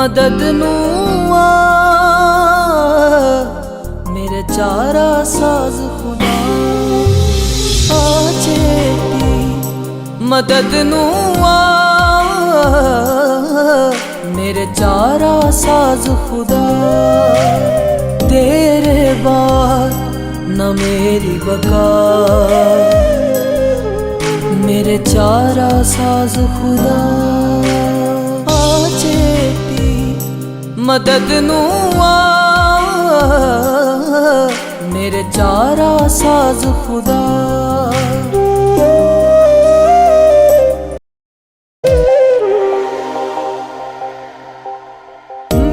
मदद नू आ मेरे चारा साज खुदा आ चेती मदद नू आ मेरे चारा साज खुदा तेरे बाद न मेरी बका मेरे चारा साज खुदा आ चेती मदद नू आ मेरे चारा साज खुदा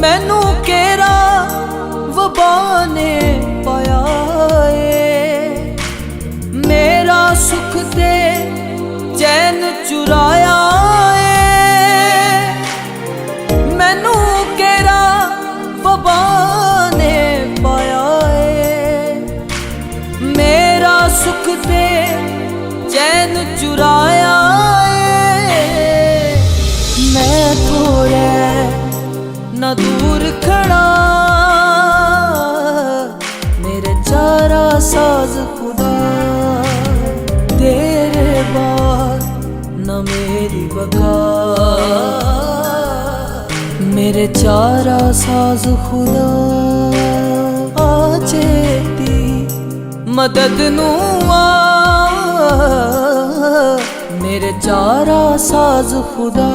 मैनू केरा वबा ने पाया ए मेरा सुख ते चैन चुराया ए मैनू केरा वबा ने पाया ए मेरा सुख ते चैन चुराया ए मैं थोड़ा ना दूर खड़ा मेरे चारा साज खुदा तेरे बाद न मेरी बका मेरे चारा साज खुदा आ चेती मदद नू आ मेरे चारा साज खुदा।